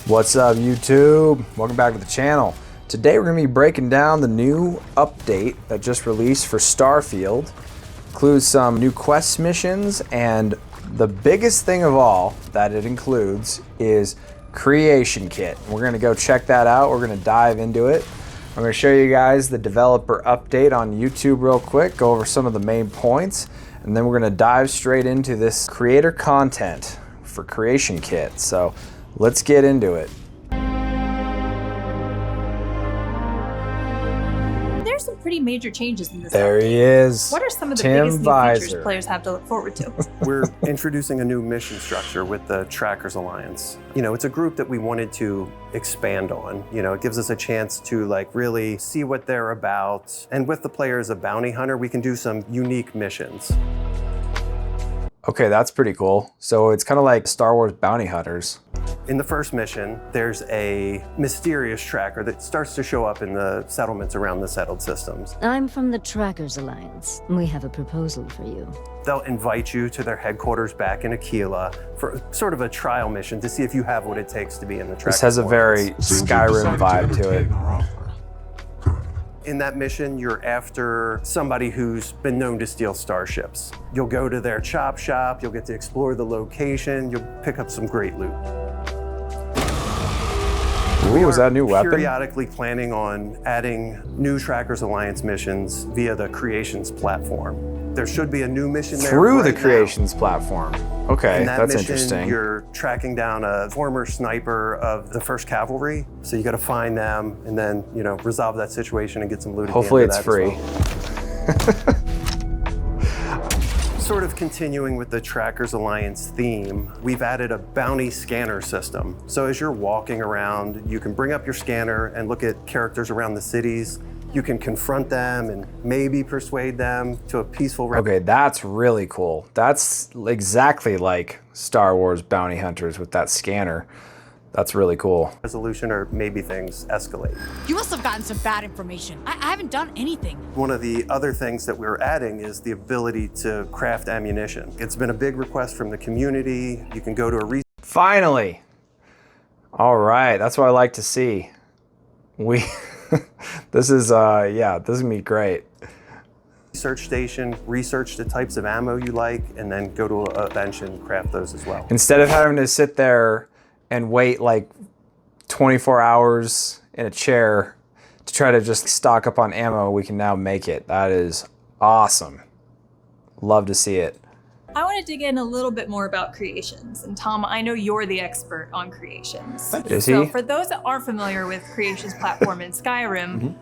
What's up, YouTube? Welcome back to the channel. Today we're going to be breaking down the new update that just released for Starfield. Includes some new quest missions, and the biggest thing of all that it includes is Creation Kit. We're going to go check that out. We're going to dive into it. I'm going to show you guys the developer update on YouTube real quick, go over some of the main points, and then we're going to dive straight into this creator content for Creation Kit. So let's get into it. There's some pretty major changes in this. There he is. What are some of the Tim biggest new Visor. features players have to look forward to? We're introducing a new mission structure with the Trackers Alliance. You know, it's a group that we wanted to expand on. You know, it gives us a chance to really see what they're about. And with the player as a bounty hunter, we can do some unique missions. Okay, that's pretty cool. So it's kind of like Star Wars bounty hunters. In the first mission, there's a mysterious tracker that starts to show up in the settlements around the settled systems. I'm from the Trackers Alliance. We have a proposal for you. They'll invite you to their headquarters back in Aquila for sort of a trial mission to see if you have what it takes to be in the Tracker. This has a very Skyrim vibe to it. In that mission, you're after somebody who's been known to steal starships. You'll go to their chop shop, you'll get to explore the location, you'll pick up some great loot. Ooh, is that a new weapon? Periodically planning on adding new Trackers Alliance missions via the Creations platform. There should be a new mission there Through the right Creations now. platform. Okay, In that that's mission, interesting. You're tracking down a former sniper of the 1st Cavalry, so you got to find them and then, resolve that situation and get some loot. Hopefully at the it's end of free. that as well. Sort of continuing with the Trackers Alliance theme, we've added a bounty scanner system. So as you're walking around, you can bring up your scanner and look at characters around the cities. You can confront them and maybe persuade them to a peaceful... Okay, that's really cool. That's exactly like Star Wars bounty hunters with that scanner. That's really cool. ...resolution, or maybe things escalate. You must have gotten some bad information. I haven't done anything. One of the other things that we're adding is the ability to craft ammunition. It's been a big request from the community. You can go to a... Finally! All right, that's what I like to see. This is gonna be great. research station, research the types of ammo you like, and then go to a bench and craft those as well. Instead of having to sit there and wait like 24 hours in a chair to try to just stock up on ammo, we can now make it. That is awesome. Love to see it. I want to dig in a little bit more about creations. And Tom, I know you're the expert on creations. Is So he? for those that aren't familiar with creations platform in Skyrim,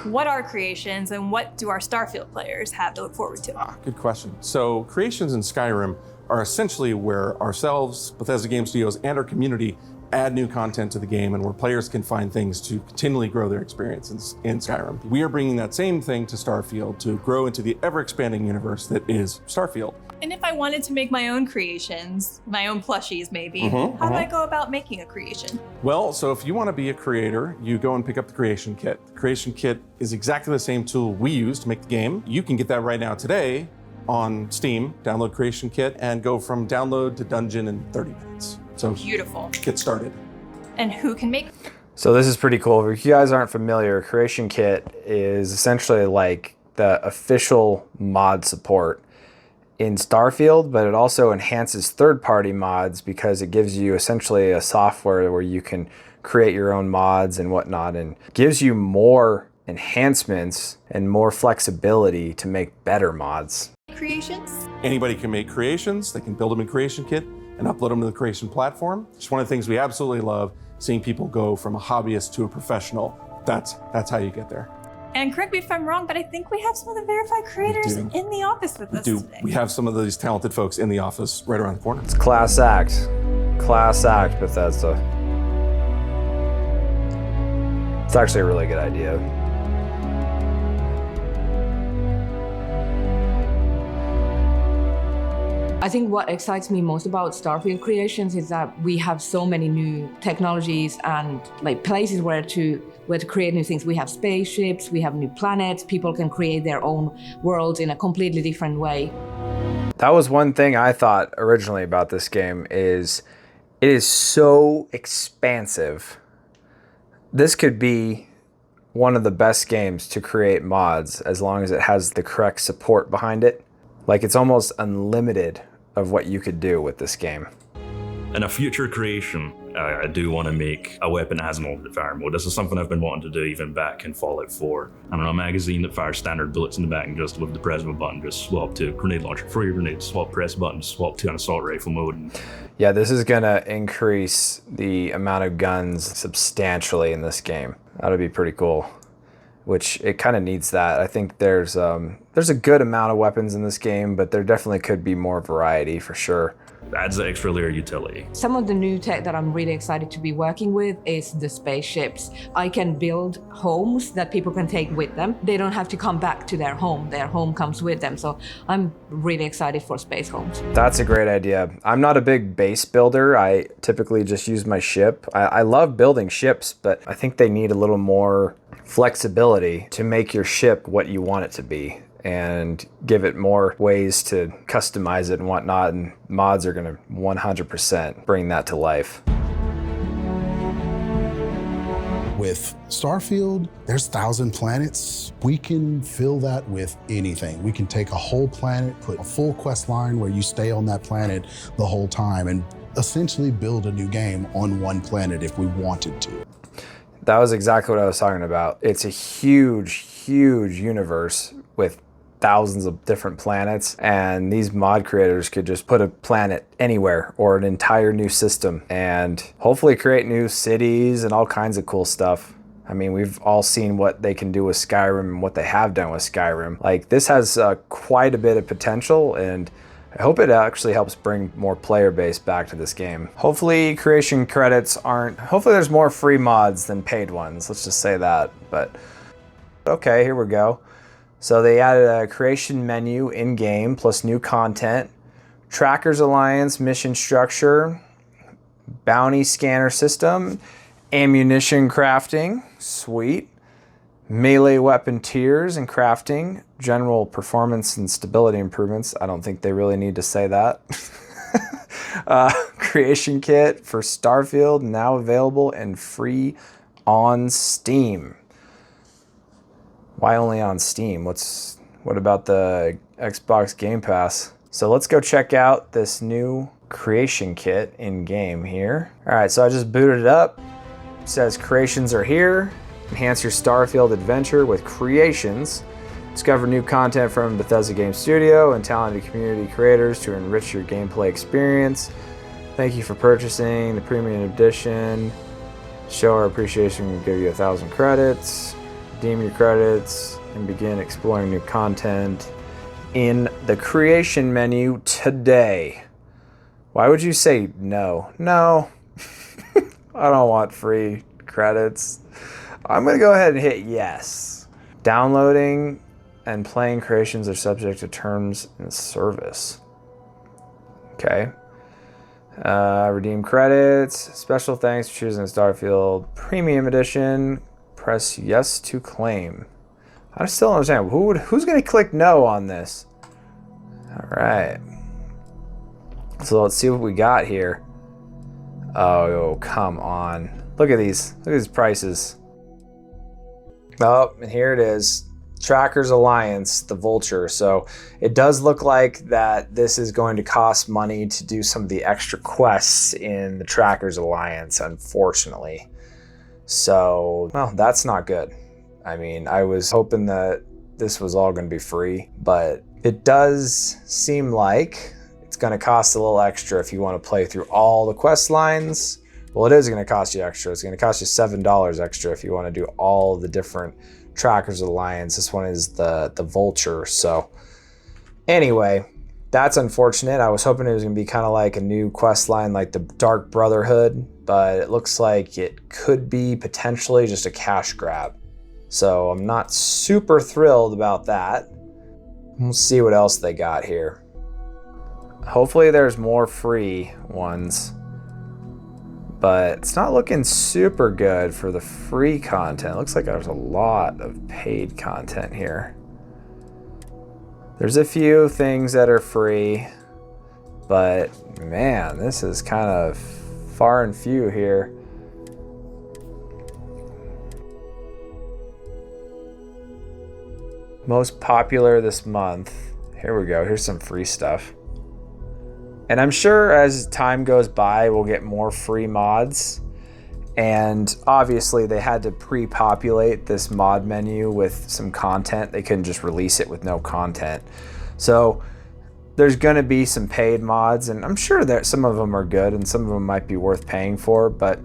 what are creations and what do our Starfield players have to look forward to? Good question. So creations in Skyrim are essentially where ourselves, Bethesda Game Studios, and our community add new content to the game and where players can find things to continually grow their experience in Skyrim. We are bringing that same thing to Starfield to grow into the ever-expanding universe that is Starfield. And if I wanted to make my own creations, my own plushies maybe, how do I go about making a creation? Well, so if you want to be a creator, you go and pick up the Creation Kit. The Creation Kit is exactly the same tool we use to make the game. You can get that right now today on Steam, download Creation Kit, and go from download to dungeon in 30 minutes. So Beautiful. get started. And who can make? So this is pretty cool. If you guys aren't familiar, Creation Kit is essentially like the official mod support in Starfield, but it also enhances third-party mods because it gives you essentially a software where you can create your own mods and whatnot, and gives you more enhancements and more flexibility to make better mods. Creations? Anybody can make creations. They can build them in Creation Kit and upload them to the Creation platform. It's one of the things we absolutely love, seeing people go from a hobbyist to a professional. That's how you get there. And correct me if I'm wrong, but I think we have some of the verified creators in the office with us today. We have some of these talented folks in the office right around the corner. It's class act. Class act, Bethesda. It's actually a really good idea. I think what excites me most about Starfield Creations is that we have so many new technologies and places where to create new things. We have spaceships, we have new planets, people can create their own worlds in a completely different way. That was one thing I thought originally about this game is It is so expansive. This could be one of the best games to create mods as long as it has the correct support behind it. Like, it's almost unlimited of what you could do with this game. In a future creation, I do want to make a weapon that has an alternate fire mode. This is something I've been wanting to do even back in Fallout 4. I don't know, a magazine that fires standard bullets in the back and just with the press of a button, just swap to grenade launcher, free grenade, swap press button, swap to an assault rifle mode. Yeah, this is gonna increase the amount of guns substantially in this game. That'll be pretty cool. Which it kind of needs that. I think there's a good amount of weapons in this game, but there definitely could be more variety for sure. Adds the extra layer of utility. Some of the new tech that I'm really excited to be working with is the spaceships. I can build homes that people can take with them. They don't have to come back to their home comes with them. So I'm really excited for space homes. That's a great idea. I'm not a big base builder. I typically just use my ship. I love building ships, but I think they need a little more flexibility to make your ship what you want it to be and give it more ways to customize it and whatnot, and mods are gonna 100% bring that to life. With Starfield, there's 1,000 planets. We can fill that with anything. We can take a whole planet, put a full quest line where you stay on that planet the whole time, and essentially build a new game on one planet if we wanted to. That was exactly what I was talking about. It's a huge, huge universe with thousands of different planets, and these mod creators could just put a planet anywhere or an entire new system and hopefully create new cities and all kinds of cool stuff. I mean, we've all seen what they can do with Skyrim and what they have done with Skyrim. Like, this has quite a bit of potential, and I hope it actually helps bring more player base back to this game. Hopefully creation credits hopefully there's more free mods than paid ones. Let's just say that. But okay, here we go. So they added a creation menu in-game plus new content, Trackers Alliance mission structure, bounty scanner system, ammunition crafting, sweet, melee weapon tiers and crafting, general performance and stability improvements. I don't think they really need to say that. Creation kit for Starfield now available and free on Steam. Why only on Steam? What about the Xbox Game Pass? So let's go check out this new creation kit in game here. All right, so I just booted it up. It says creations are here. Enhance your Starfield adventure with creations. Discover new content from Bethesda Game Studio and talented community creators to enrich your gameplay experience. Thank you for purchasing the premium edition. Show our appreciation, we'll give you 1,000 credits. Redeem your credits and begin exploring new content in the creation menu today. Why would you say no? No, I don't want free credits. I'm gonna go ahead and hit yes. Downloading and playing creations are subject to terms and service. Okay. Redeem credits. Special thanks for choosing Starfield Premium Edition. Press yes to claim. I still don't understand. Who's gonna click no on this? All right. So let's see what we got here. Oh, come on. Look at these prices. Oh, and here it is. Trackers Alliance, the Vulture. So it does look like that this is going to cost money to do some of the extra quests in the Trackers Alliance, unfortunately. So, well, that's not good. I mean, I was hoping that this was all going to be free, but it does seem like it's going to cost a little extra if you want to play through all the quest lines. Well, it is going to cost you extra. It's going to cost you $7 extra if you want to do all the different Trackers Alliance. This one is the Vulture. So anyway, that's unfortunate. I was hoping it was going to be kind of like a new quest line like the Dark Brotherhood, but it looks like it could be potentially just a cash grab. So I'm not super thrilled about that. We'll see what else they got here. Hopefully there's more free ones, but it's not looking super good for the free content. It looks like there's a lot of paid content here. There's a few things that are free, but man, this is kind of far and few here. Most popular this month. Here we go. Here's some free stuff. And I'm sure as time goes by, we'll get more free mods. And obviously they had to pre-populate this mod menu with some content. They couldn't just release it with no content. So there's gonna be some paid mods, and I'm sure that some of them are good and some of them might be worth paying for, but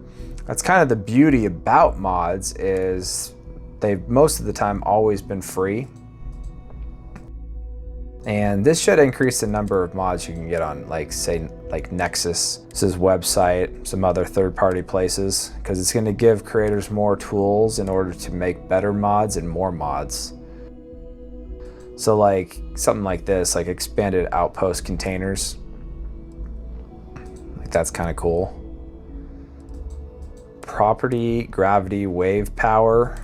that's kind of the beauty about mods, is they've most of the time always been free. And this should increase the number of mods you can get on, like, say, like Nexus's website, some other third-party places, because it's going to give creators more tools in order to make better mods and more mods. So like something like this, like expanded outpost containers, like that's kind of cool. Property, gravity, wave power.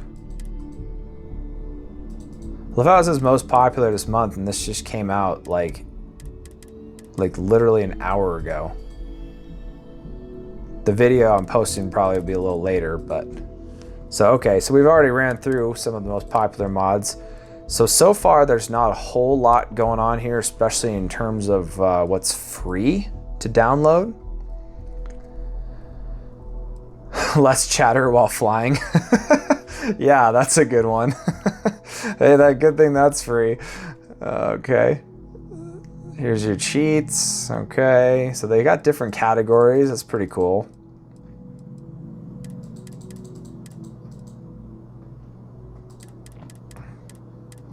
Love how it says most popular this month, and this just came out like literally an hour ago. The video I'm posting probably will be a little later, but so okay, so we've already ran through some of the most popular mods. So far there's not a whole lot going on here, especially in terms of what's free to download. Less chatter while flying. Yeah, that's a good one. Hey, that good thing that's free. Okay. Here's your cheats. Okay, so they got different categories. That's pretty cool.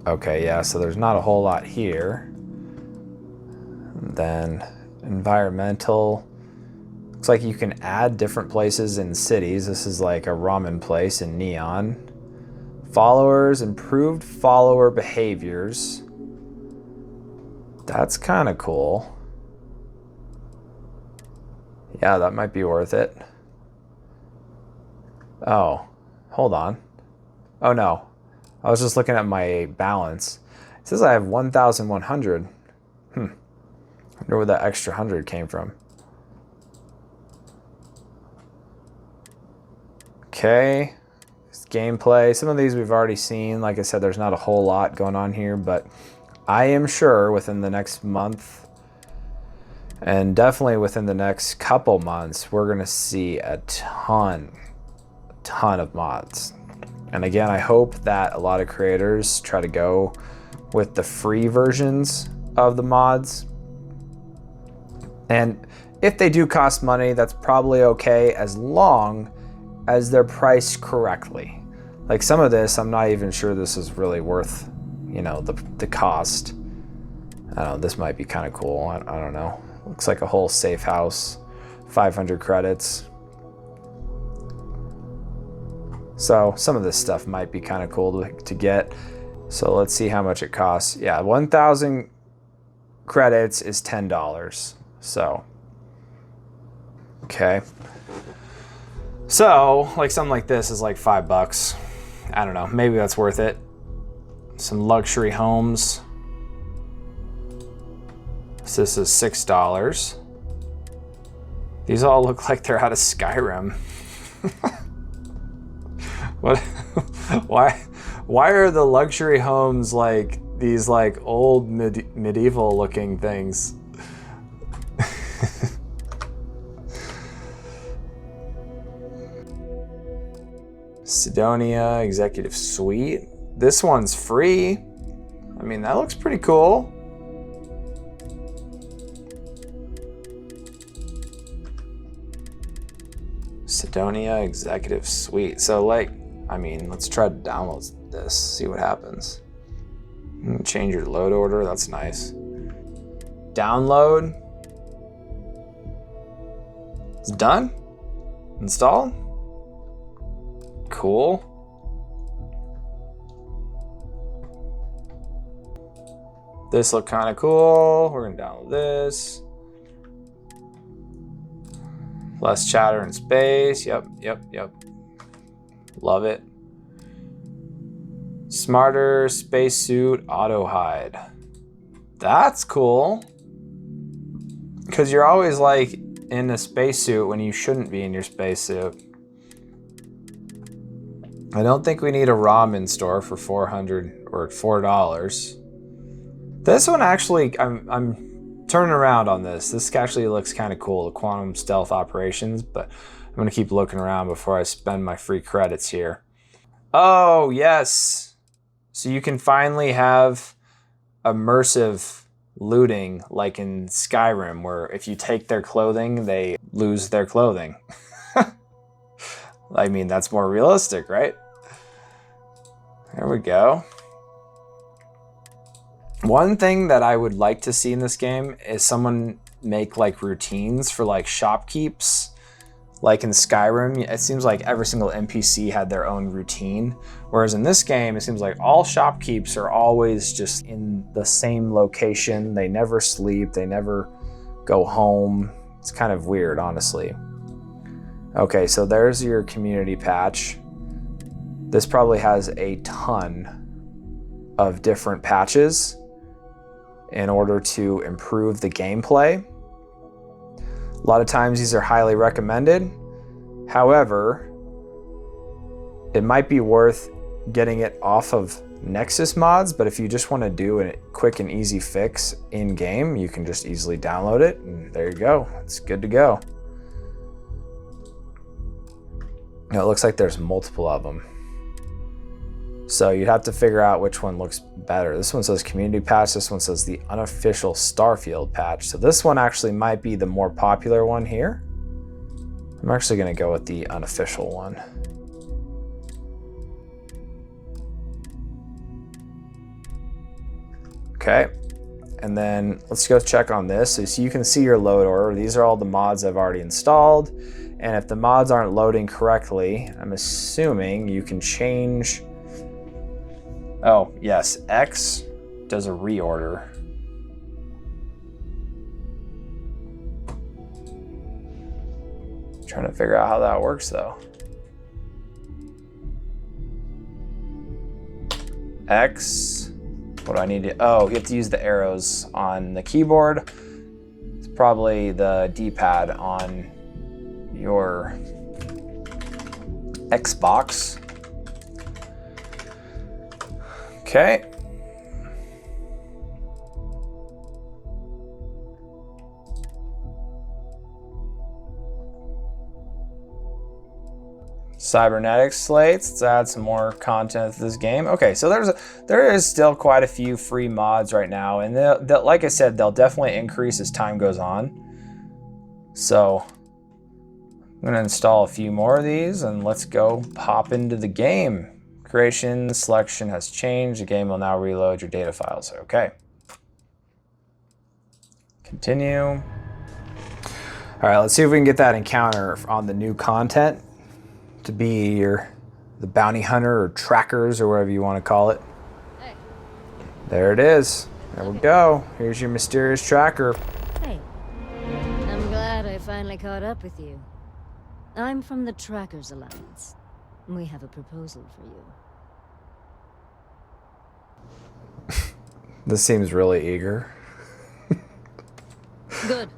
Okay, yeah, so there's not a whole lot here. And then environmental. Looks like you can add different places in cities. This is like a ramen place in Neon. Followers, improved follower behaviors. That's kind of cool. Yeah, that might be worth it. Oh, hold on. Oh no, I was just looking at my balance. It says I have 1,100. I wonder where that extra 100 came from. Okay. Gameplay. Some of these we've already seen. Like I said, there's not a whole lot going on here, but I am sure within the next month and definitely within the next couple months, we're gonna see a ton of mods. And again, I hope that a lot of creators try to go with the free versions of the mods. And if they do cost money, that's probably okay as long as they're priced correctly. Like some of this, I'm not even sure this is really worth, you know, the cost. I don't know, this might be kind of cool. I don't know. Looks like a whole safe house, 500 credits. So some of this stuff might be kind of cool to get. So let's see how much it costs. Yeah, 1,000 credits is $10. So, okay. So, like something like this is like $5. I don't know, maybe that's worth it. Some luxury homes. So this is $6. These all look like they're out of Skyrim. What? Why are the luxury homes like these like old medieval looking things? Sidonia Executive Suite. This one's free. I mean, that looks pretty cool. Sidonia Executive Suite. So like, I mean, let's try to download this, see what happens. Change your load order, that's nice. Download. It's done. Installed. Cool. This look kind of cool. We're gonna download this. Less chatter and space. Yep. Love it. Smarter spacesuit auto hide. That's cool. Because you're always like in a spacesuit when you shouldn't be in your spacesuit. I don't think we need a ramen store for $400 or $4. This one actually, I'm turning around on this. This actually looks kind of cool, the quantum stealth operations, but I'm gonna keep looking around before I spend my free credits here. Oh, yes. So you can finally have immersive looting like in Skyrim, where if you take their clothing, they lose their clothing. I mean, that's more realistic, right? There we go. One thing that I would like to see in this game is someone make like routines for like shopkeeps. Like in Skyrim, it seems like every single NPC had their own routine. Whereas in this game, it seems like all shopkeeps are always just in the same location. They never sleep, they never go home. It's kind of weird, honestly. Okay, so there's your community patch. This probably has a ton of different patches in order to improve the gameplay. A lot of times these are highly recommended. However, it might be worth getting it off of Nexus mods, but if you just want to do a quick and easy fix in game, you can just easily download it, and there you go. It's good to go. Now, it looks like there's multiple of them. So you'd have to figure out which one looks better. This one says community patch, this one says the unofficial Starfield patch. So this one actually might be the more popular one here. I'm actually gonna go with the unofficial one. Okay, and then let's go check on this. So you can see your load order. These are all the mods I've already installed. And if the mods aren't loading correctly, I'm assuming you can change. Oh, yes, X does a reorder. Trying to figure out how that works though. X, what do I need to, oh, you have to use the arrows on the keyboard. It's probably the D-pad on your Xbox. Okay. Cybernetic slates, let's add some more content to this game. Okay, so there is still quite a few free mods right now, and they'll, like I said, they'll definitely increase as time goes on. So I'm gonna install a few more of these and let's go pop into the game. Creation selection has changed. The game will now reload your data files. Okay. Continue. All right, let's see if we can get that encounter on the new content to be the bounty hunter or trackers or whatever you want to call it. Hey. There it is. There we go. Here's your mysterious tracker. Hey. I'm glad I finally caught up with you. I'm from the Trackers Alliance. We have a proposal for you. This seems really eager. Good.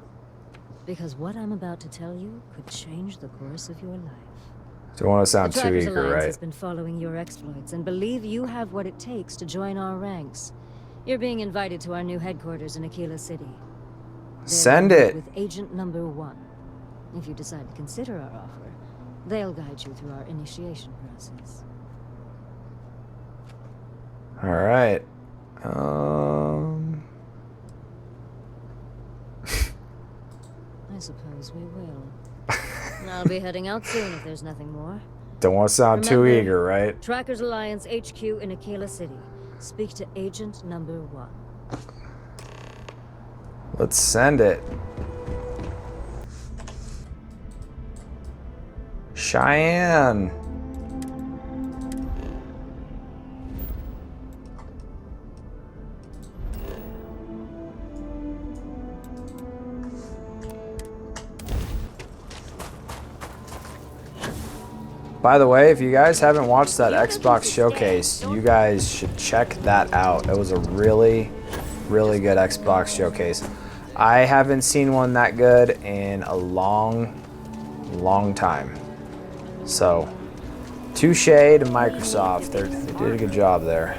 Because what I'm about to tell you could change the course of your life. Don't want to sound The too Trackers eager, Alliance right? has been following your exploits and believe you have what it takes to join our ranks. You're being invited to our new headquarters in Aquila City. There Send you'll meet it. with Agent Number 1. If you decide to consider our offer, they'll guide you through our initiation process. All right. I suppose we will. I'll be heading out soon if there's nothing more. Don't want to sound too Remember, eager, right? Trackers Alliance HQ in Aquila City. Speak to Agent Number 1. Let's send it. Cheyenne. By the way, if you guys haven't watched that Xbox showcase, you guys should check that out. It was a really, really good Xbox showcase. I haven't seen one that good in a long time. So, touche to Microsoft. They did a good job there.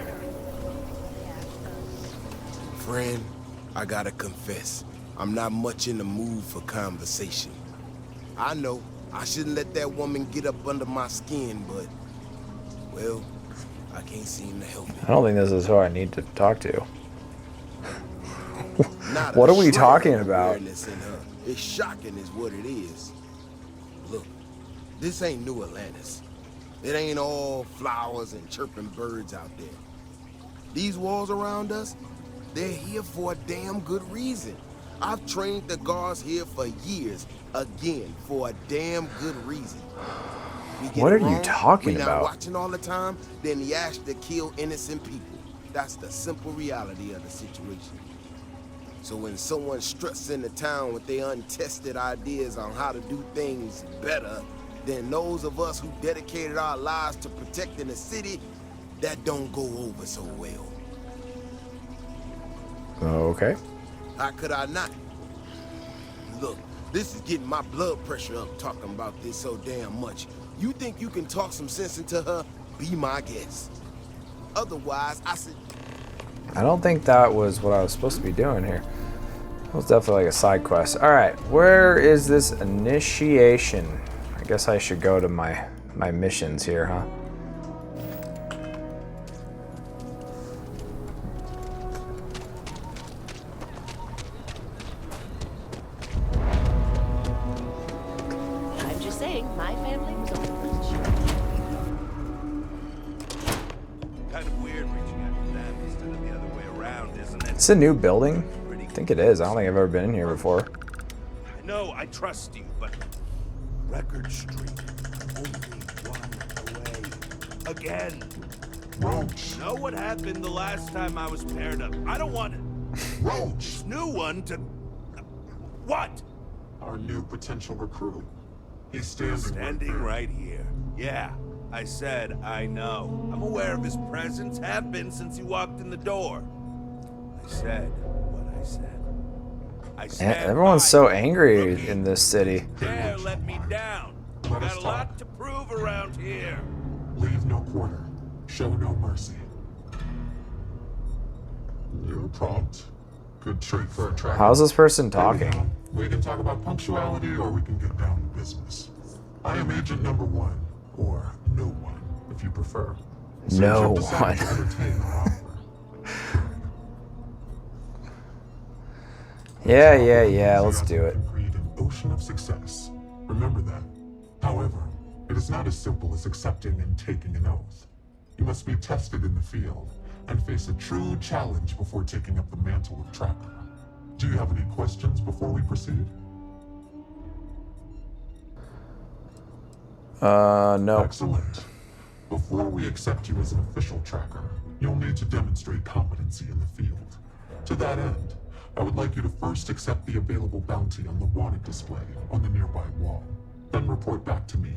Friend, I gotta confess, I'm not much in the mood for conversation. I know I shouldn't let that woman get up under my skin, but, well, I can't seem to help it. I don't think this is who I need to talk to. What are we talking about? It's shocking is what it is. Look, this ain't New Atlantis. It ain't all flowers and chirping birds out there. These walls around us, they're here for a damn good reason. I've trained the guards here for years, again, for a damn good reason. What are you talking about? We're not watching all the time, then the ash to kill innocent people. That's the simple reality of the situation. So when someone struts into town with their untested ideas on how to do things better than those of us who dedicated our lives to protecting the city, that don't go over so well. Okay. How could I not? Look, this is getting my blood pressure up talking about this so damn much. You think you can talk some sense into her? Be my guest. Otherwise, I don't think that was what I was supposed to be doing here. It was definitely like a side quest. All right, where is this initiation? I guess I should go to my missions here, huh? I'm just saying, my family was on the first show. Kind of weird reaching out to them instead of the other way around, isn't it? It's a new building. I think it is. I don't think I've ever been in here before. I know, I trust you, but Record Street, only one away. Again. Roach. Know what happened the last time I was paired up? I don't want it. Roach. This new one to... What? Our new potential recruit. He's standing right here. Yeah, I said I know. I'm aware of his presence, have been since he walked in the door. I said what I said. Everyone's so angry in this city. Dare let me down. Got a lot to prove around here. Leave no quarter. Show no mercy. You're prompt. Good trait for a tracker. How's this person talking? We can talk about punctuality or we can get down to business. I am agent number 1, or no one, if you prefer. No one. Yeah, let's do it. Create an ocean of success. Remember that. However, it is not as simple as accepting and taking an oath. You must be tested in the field and face a true challenge before taking up the mantle of tracker. Do you have any questions before we proceed? No. Excellent. Before we accept you as an official tracker, you'll need to demonstrate competency in the field. To that end, I would like you to first accept the available bounty on the wanted display on the nearby wall. Then report back to me.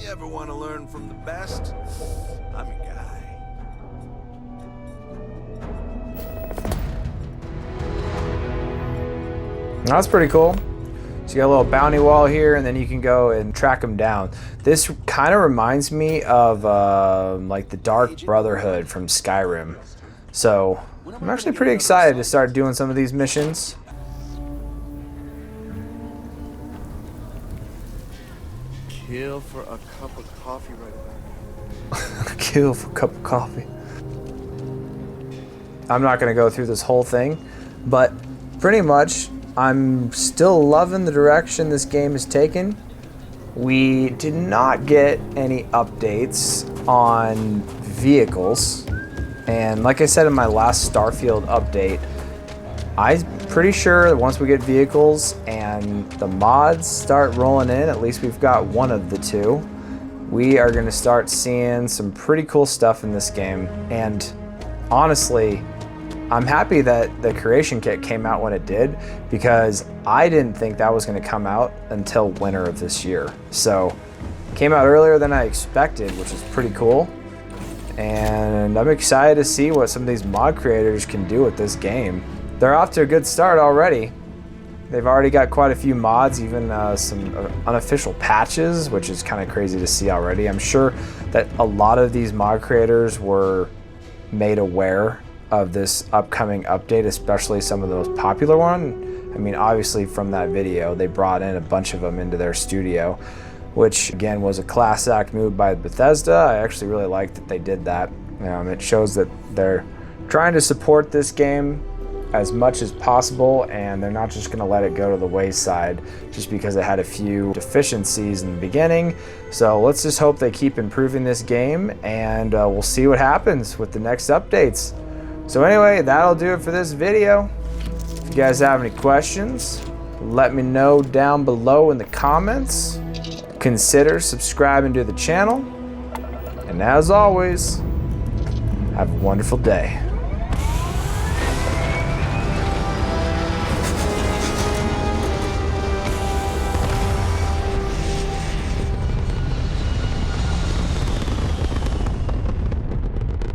You ever want to learn from the best? I'm your guy. That's pretty cool. So you got a little bounty wall here, and then you can go and track them down. This kind of reminds me of like the Dark Brotherhood from Skyrim. So I'm actually pretty excited to start doing some of these missions. Kill for a cup of coffee right about now. Kill for a cup of coffee. I'm not going to go through this whole thing, but pretty much I'm still loving the direction this game is taken. We did not get any updates on vehicles, and like I said in my last Starfield update, I'm pretty sure that once we get vehicles and the mods start rolling in, at least we've got one of the two, we are going to start seeing some pretty cool stuff in this game. And honestly, I'm happy that the creation kit came out when it did, because I didn't think that was going to come out until winter of this year. So it came out earlier than I expected, which is pretty cool. and I'm excited to see what some of these mod creators can do with this game. They're off to a good start already. They've already got quite a few mods, even some unofficial patches, which is kind of crazy to see already. I'm sure that a lot of these mod creators were made aware of this upcoming update, especially some of those popular ones. I mean, obviously from that video, they brought in a bunch of them into their studio, which again was a class act move by Bethesda. I actually really like that they did that. It shows that they're trying to support this game as much as possible, and they're not just going to let it go to the wayside just because it had a few deficiencies in the beginning. So let's just hope they keep improving this game, and we'll see what happens with the next updates. So anyway, that'll do it for this video. If you guys have any questions, let me know down below in the comments. Consider subscribing to the channel. And as always, have a wonderful day.